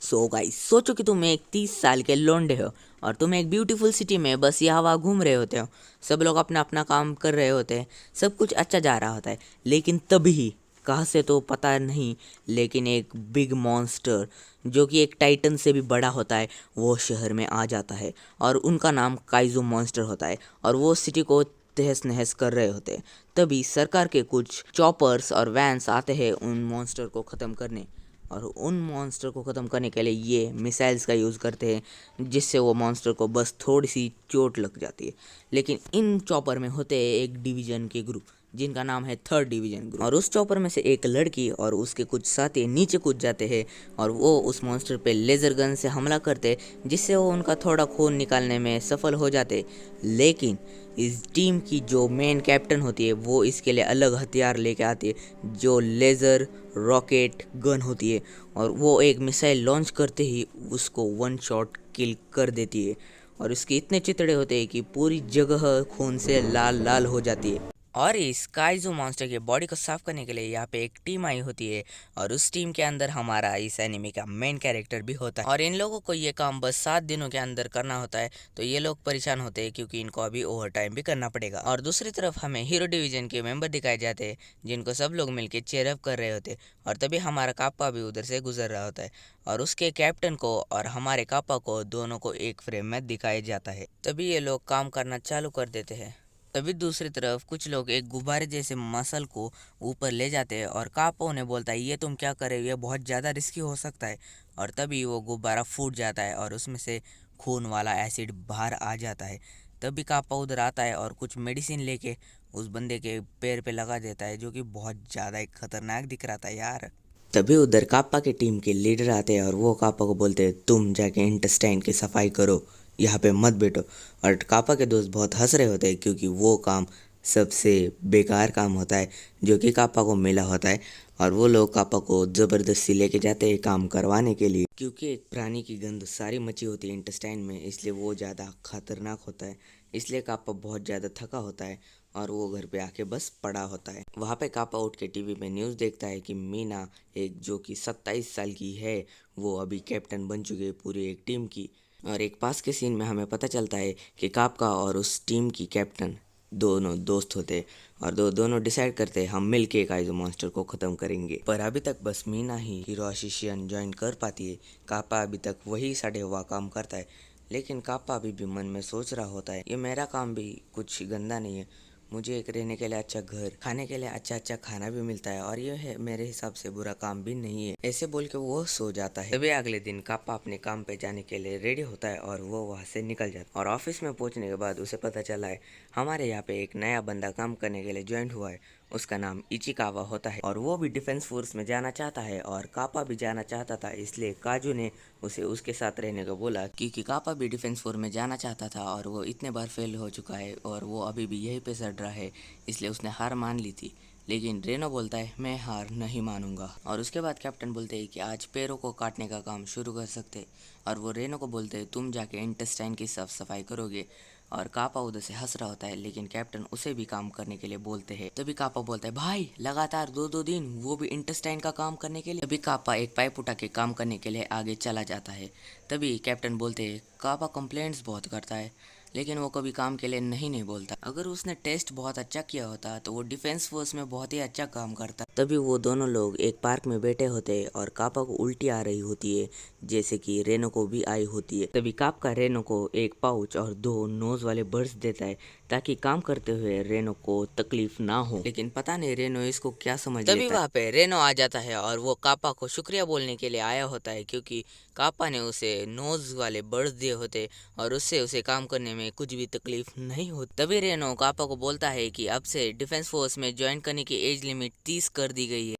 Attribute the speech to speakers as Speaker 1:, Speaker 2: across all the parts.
Speaker 1: So guys, सोचो कि तुम एक 30 साल के लोंडे हो और तुम एक ब्यूटीफुल सिटी में बस यहाँ वहाँ घूम रहे होते हो। सब लोग अपना अपना काम कर रहे होते हैं, सब कुछ अच्छा जा रहा होता है। लेकिन तभी कहाँ से तो पता नहीं, लेकिन एक बिग मॉन्स्टर जो कि एक टाइटन से भी बड़ा होता है वो शहर में आ जाता है और उनका नाम काइजू मॉन्स्टर होता है और वो सिटी को तहस नहस कर रहे होते हैं। तभी सरकार के कुछ चॉपर्स और वैन्स आते हैं उन मॉन्स्टर को ख़त्म करने, और उन मॉन्स्टर को ख़त्म करने के लिए ये मिसाइल्स का यूज़ करते हैं जिससे वो मॉन्स्टर को बस थोड़ी सी चोट लग जाती है। लेकिन इन चॉपर में होते हैं एक डिवीज़न के ग्रुप जिनका नाम है थर्ड डिवीज़न ग्रुप, और उस चॉपर में से एक लड़की और उसके कुछ साथी नीचे कूद जाते हैं और वो उस मॉन्स्टर पे लेज़र गन से हमला करते जिससे वो उनका थोड़ा खून निकालने में सफल हो जाते। लेकिन इस टीम की जो मेन कैप्टन होती है वो इसके लिए अलग हथियार लेके आती है जो लेज़र रॉकेट गन होती है, और वो एक मिसाइल लॉन्च करते ही उसको वन शॉट किल कर देती है। और इसके इतने चितड़े होते हैं कि पूरी जगह खून से लाल लाल हो जाती है। और इस काइजू मॉन्स्टर की बॉडी को साफ करने के लिए यहाँ पे एक टीम आई होती है, और उस टीम के अंदर हमारा इस एनिमे का मेन कैरेक्टर भी होता है। और इन लोगों को ये काम बस 7 दिनों के अंदर करना होता है, तो ये लोग परेशान होते हैं क्योंकि इनको अभी ओवर टाइम भी करना पड़ेगा। और दूसरी तरफ हमें हीरो डिवीजन के मेंबर दिखाए जाते हैं जिनको सब लोग मिलकर चेयरअप कर रहे होते हैं। और तभी हमारा काप्पा भी उधर से गुजर रहा होता है और उसके कैप्टन को और हमारे काप्पा को दोनों को एक फ्रेम में दिखाया जाता है। तभी ये लोग काम करना चालू कर देते हैं। तभी दूसरी तरफ कुछ लोग एक गुब्बारे जैसे मसल को ऊपर ले जाते हैं और कापा उन्हें बोलता है ये तुम क्या कर रहे हो, ये बहुत ज़्यादा रिस्की हो सकता है। और तभी वो गुब्बारा फूट जाता है और उसमें से खून वाला एसिड बाहर आ जाता है। तभी कापा उधर आता है और कुछ मेडिसिन लेके उस बंदे के पैर पे लगा देता है जो कि बहुत ज़्यादा एक खतरनाक दिख रहा था यार। तभी उधर काप्पा की टीम के लीडर आते हैं और वो काप्पा को बोलते हैं तुम जाके इंटेस्टाइन की सफाई करो, यहाँ पे मत बैठो। और काप्पा के दोस्त बहुत हंस रहे होते हैं क्योंकि वो काम सबसे बेकार काम होता है जो कि काप्पा को मिला होता है। और वो लोग काप्पा को ज़बरदस्ती लेके जाते हैं काम करवाने के लिए, क्योंकि एक प्राणी की गंध सारी मची होती है इंटेस्टाइन में, इसलिए वो ज़्यादा खतरनाक होता है। इसलिए काप्पा बहुत ज़्यादा थका होता है और वो घर पे आके बस पड़ा होता है। वहाँ पे काप्पा उठ के टीवी में न्यूज़ देखता है कि मीना, एक जो कि 27 साल की है, वो अभी कैप्टन बन चुकी है पूरी एक टीम की। और एक पास के सीन में हमें पता चलता है कि काप्पा और उस टीम की कैप्टन दोनों दोस्त होते और दोनों डिसाइड करते हम मिल के काइजू मॉन्स्टर को ख़त्म करेंगे। पर अभी तक बस मीना ही हीरो अशिशियन ज्वाइन कर पाती है। काप्पा अभी तक वही सड़े हुआ काम करता है, लेकिन काप्पा अभी भी मन में सोच रहा होता है ये मेरा काम भी कुछ गंदा नहीं है, मुझे एक रहने के लिए अच्छा घर, खाने के लिए अच्छा अच्छा खाना भी मिलता है और ये है मेरे हिसाब से बुरा काम भी नहीं है। ऐसे बोल के वो सो जाता है। तभी अगले दिन काप्पा अपने काम पे जाने के लिए रेडी होता है और वो वहाँ से निकल जाता है। और ऑफिस में पहुँचने के बाद उसे पता चला है हमारे यहाँ पे एक नया बंदा काम करने के लिए ज्वाइन हुआ है, उसका नाम इचिकावा होता है और वो भी डिफेंस फोर्स में जाना चाहता है और काप्पा भी जाना चाहता था। इसलिए काजू ने उसे उसके साथ रहने को बोला क्योंकि काप्पा भी डिफेंस फोर्स में जाना चाहता था और वो इतने बार फेल हो चुका है और वो अभी भी यहीं पे सड़ रहा है, इसलिए उसने हार मान ली थी। लेकिन रेनो बोलता है मैं हार नहीं मानूंगा। और उसके बाद कैप्टन बोलते हैं कि आज पैरों को काटने का काम शुरू कर सकते, और वो रेनो को बोलते हैं तुम जाके इंटेस्टाइन की साफ सफाई करोगे। और कापा उधर से हंस रहा होता है, लेकिन कैप्टन उसे भी काम करने के लिए बोलते हैं। तभी कापा बोलता है भाई लगातार दो दिन, वो भी इंटेस्टाइन का काम करने के लिए। तभी कापा एक पाइप उठा के काम करने के लिए आगे चला जाता है। तभी कैप्टन बोलते हैं कापा कंप्लेंट्स बहुत करता है लेकिन वो कभी काम के लिए नहीं बोलता, अगर उसने टेस्ट बहुत अच्छा किया होता तो वो डिफेंस फोर्स में बहुत ही अच्छा काम करता। तभी वो दोनों लोग एक पार्क में बैठे होते हैं और कापा को उल्टी आ रही होती है जैसे कि रेनो को भी आई होती है। तभी कापा रेनो को एक पाउच और 2 नोज वाले बर्ड्स देता है ताकि काम करते हुए रेनो को तकलीफ ना हो, लेकिन पता नहीं रेनो इसको क्या समझ लेता है। तभी वहाँ पे रेनो आ जाता है और वो कापा को शुक्रिया बोलने के लिए आया होता है क्योंकि कापा ने उसे नोज वाले बर्ड्स दिए होते और उससे उसे काम करने में कुछ भी तकलीफ नहीं होती। तभी रेनो कापा को बोलता है कि अब से डिफेंस फोर्स में ज्वाइन करने की एज लिमिट 30 कर दी गई है।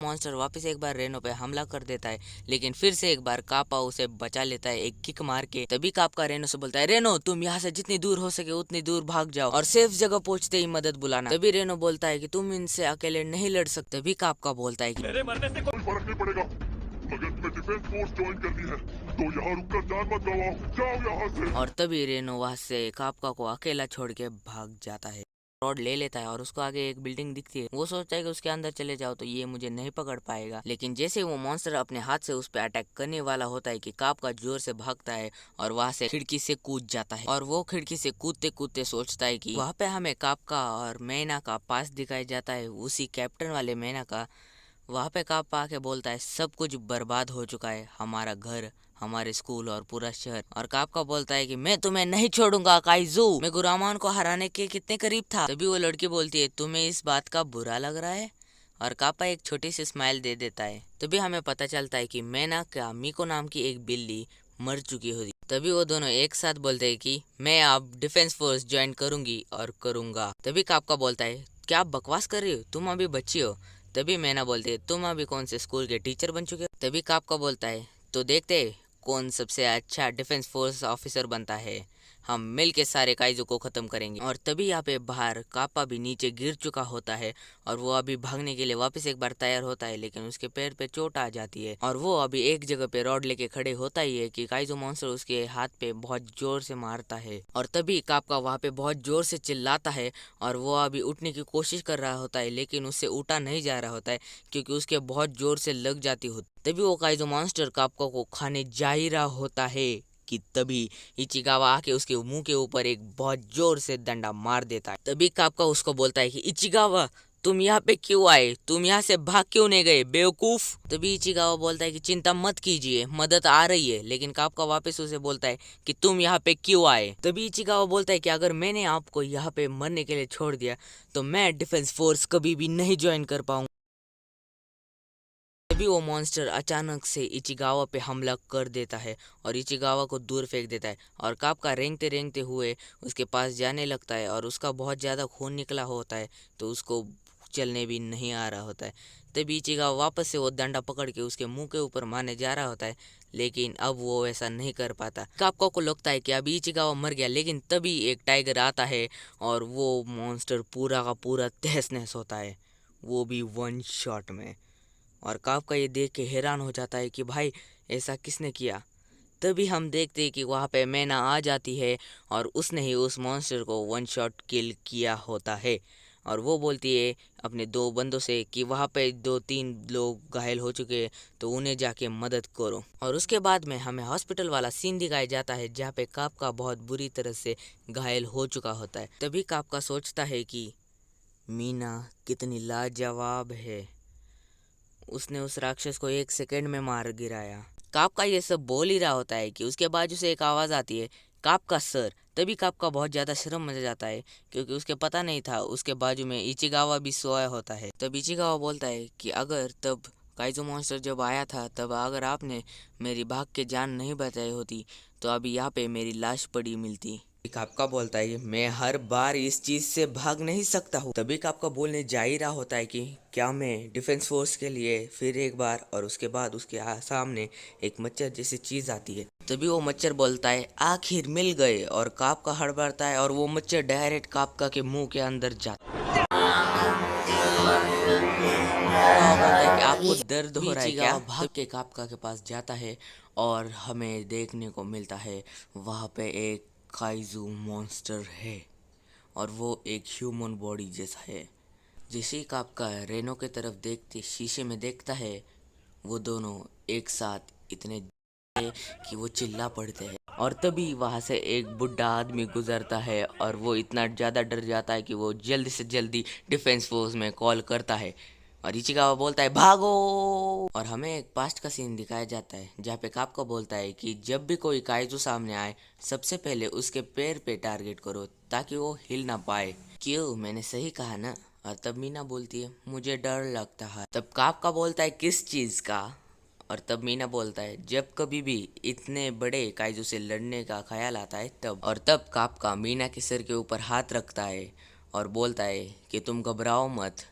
Speaker 1: मॉन्स्टर वापस एक बार रेनो पे हमला कर देता है, लेकिन फिर से एक बार कापा उसे बचा लेता है एक किक मार के। तभी कापा रेनो से बोलता है रेनो तुम यहाँ से जितनी दूर हो सके उतनी दूर भाग जाओ और सेफ जगह पहुँचते ही मदद बुलाना। तभी रेनो बोलता है कि तुम इनसे अकेले नहीं लड़ सकते। तभी कापा बोलता है कि
Speaker 2: मेरे मरने से कोई फर्क नहीं पड़ेगा, अगर तुम्हें डिफेंस फोर्स ज्वाइन करनी है तो यहाँ रुककर जान मत गवाओ, जाओ यहाँ से।
Speaker 1: और तभी रेनो वहाँ से कापा को अकेला छोड़ के भाग जाता है। रॉड ले लेता है और उसको आगे एक बिल्डिंग दिखती है। वो सोचता है कि उसके अंदर चले जाओ तो ये मुझे नहीं पकड़ पाएगा, लेकिन जैसे वो मॉन्स्टर अपने हाथ से उस पर अटैक करने वाला होता है कि कापका जोर से भागता है और वहां से खिड़की से कूद जाता है। और वो खिड़की से कूदते कूदते सोचता है कि वहां पे हमें कापका और मैना का पास दिखाया जाता है, उसी कैप्टन वाले मैना का। वहां पे कापा आके बोलता है सब कुछ बर्बाद हो चुका है, हमारा घर, हमारे स्कूल और पूरा शहर। और कापका बोलता है कि मैं तुम्हें नहीं छोड़ूंगा काइजू, मैं गुरामान को हराने के कितने करीब था। तभी वो लड़की बोलती है तुम्हें इस बात का बुरा लग रहा है, और कापा एक छोटी सी स्माइल दे देता है। तभी हमें पता चलता है कि मैना का मीको नाम की एक बिल्ली मर चुकी होती। तभी वो दोनों एक साथ बोलते हैं कि मैं अब डिफेंस फोर्स ज्वाइन करूंगी और करूंगा। तभी कापका बोलता है क्या आप बकवास कर रही हो, तुम अभी बच्ची हो। तभी मैना बोलती है तुम अभी कौन से स्कूल के टीचर बन चुके हो। तभी कापका बोलता है तो देखते हैं कौन सबसे अच्छा डिफेंस फोर्स ऑफिसर बनता है, हम मिल के सारे काइजू को खत्म करेंगे। और तभी यहाँ पे बाहर कापा भी नीचे गिर चुका होता है और वो अभी भागने के लिए वापस एक बार तैयार होता है, लेकिन उसके पैर पे चोट आ जाती है और वो अभी एक जगह पे रॉड लेके खड़े होता ही है कि काइजू मॉन्स्टर उसके हाथ पे बहुत जोर से मारता है। और तभी कापका वहाँ पे बहुत जोर से चिल्लाता है और वो अभी उठने की कोशिश कर रहा होता है, लेकिन उससे उठा नहीं जा रहा होता है क्योंकि उसके बहुत जोर से लग जाती होती। तभी वो काइजू मॉन्स्टर कापका को खाने जा ही रहा होता है कि तभी इचिगावा आके उसके मुंह के ऊपर एक बहुत जोर से डंडा मार देता है। तभी कापका उसको बोलता है कि इचिगावा तुम यहाँ पे क्यों आए, तुम यहाँ से भाग क्यों नहीं गए बेवकूफ। तभी इचिगावा बोलता है कि चिंता मत कीजिए, मदद आ रही है। लेकिन कापका वापस उसे बोलता है कि तुम यहाँ पे क्यों आए। तभी इचिगावा बोलता है कि अगर मैंने आपको यहाँ पे मरने के लिए छोड़ दिया तो मैं डिफेंस फोर्स कभी भी नहीं ज्वाइन कर पाऊंगा। तभी वो मॉन्स्टर अचानक से इचिगावा पे हमला कर देता है और इचिगावा को दूर फेंक देता है। और कापका रेंगते रेंगते हुए उसके पास जाने लगता है और उसका बहुत ज़्यादा खून निकला होता है तो उसको चलने भी नहीं आ रहा होता है। तभी इचिगावा वापस से वो डंडा पकड़ के उसके मुंह के ऊपर मारने जा रहा होता है, लेकिन अब वो ऐसा नहीं कर पाता। कापका को लगता है कि अभी इचिगावा मर गया, लेकिन तभी एक टाइगर आता है और वो मॉन्स्टर पूरा का पूरा तहस नहस होता है, वो भी वन शॉट में। और कापका ये देख के हैरान हो जाता है कि भाई ऐसा किसने किया। तभी हम देखते हैं कि वहाँ पे मैना आ जाती है और उसने ही उस मॉन्स्टर को वन शॉट किल किया होता है। और वो बोलती है अपने दो बंदों से कि वहाँ पे 2-3 लोग घायल हो चुके हैं तो उन्हें जाके मदद करो। और उसके बाद में हमें हॉस्पिटल वाला सीन दिखाया जाता है जहाँ पे कापका बहुत बुरी तरह से घायल हो चुका होता है। तभी कापका सोचता है कि मीना कितनी लाजवाब है, उसने उस राक्षस को 1 सेकंड में मार गिराया। कापका ये सब बोल ही रहा होता है कि उसके बाजू से एक आवाज़ आती है कापका सर। तभी कापका बहुत ज़्यादा शर्म मच जाता है क्योंकि उसके पता नहीं था उसके बाजू में इचिगावा भी सोया होता है। तब इचिगावा बोलता है कि अगर तब काइजू मॉन्स्टर जब आया था तब अगर आपने मेरी भाग के जान नहीं बचाई होती तो अभी यहाँ पे मेरी लाश पड़ी मिलती। कापका बोलता है कि मैं हर बार इस चीज से भाग नहीं सकता हूँ। तभी कापका बोलने जा ही रहा होता है कि क्या मैं डिफेंस फोर्स के लिए फिर एक बार, और उसके बाद उसके सामने एक मच्छर जैसी चीज आती है। तभी वो मच्छर बोलता है आखिर मिल गए, और कापका हड़बड़ाता है और वो मच्छर डायरेक्ट कापका के मुंह के अंदर जाता है। बोलता है कि आपको दर्द हो रहा है क्या। भाग के कापका के पास जाता है और हमें देखने को मिलता है वहाँ पे एक काइजू मॉन्स्टर है और वो एक ह्यूमन बॉडी जैसा है। जैसे ही कापका रेनो के तरफ देखते शीशे में देखता है वो दोनों एक साथ इतने कि वो चिल्ला पड़ते हैं। और तभी वहाँ से एक बुढ़ा आदमी गुजरता है और वो इतना ज़्यादा डर जाता है कि वो जल्दी से जल्दी डिफेंस फोर्स में कॉल करता है और इचिगावा बोलता है भागो। और हमें एक पास्ट का सीन दिखाया जाता है जहाँ पे कापका बोलता है कि जब भी कोई काइजू सामने आए सबसे पहले उसके पैर पे टारगेट करो ताकि वो हिल ना पाए। क्यों, मैंने सही कहा ना। और तब मीना बोलती है मुझे डर लगता है। तब कापका बोलता है किस चीज़ का। और तब मीना बोलता है जब कभी भी इतने बड़े काइजू से लड़ने का ख्याल आता है तब। और तब कापका मीना के सिर के ऊपर हाथ रखता है और बोलता है कि तुम घबराओ मत,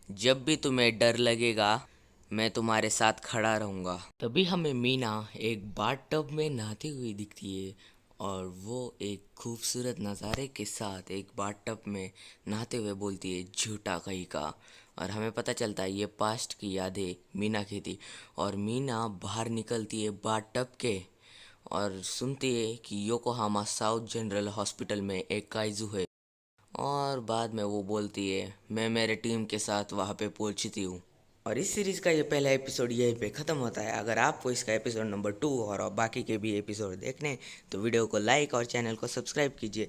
Speaker 1: जब भी तुम्हें डर लगेगा मैं तुम्हारे साथ खड़ा रहूँगा। तभी हमें मीना एक बाथटब में नहाती हुई दिखती है और वो एक खूबसूरत नज़ारे के साथ एक बाथटब में नहाते हुए बोलती है झूठा कहीं का। और हमें पता चलता है ये पास्ट की यादें मीना की थी। और मीना बाहर निकलती है बाथटब के और सुनती है कि योकोहामा साउथ जनरल हॉस्पिटल में एक काइजू है और बाद में वो बोलती है मैं मेरे टीम के साथ वहाँ पे पहुँचती हूँ। और इस सीरीज़ का ये पहला एपिसोड यहीं पे ख़त्म होता है। अगर आपको इसका एपिसोड नंबर 2 और बाकी के भी एपिसोड देखने हैं तो वीडियो को लाइक और चैनल को सब्सक्राइब कीजिए।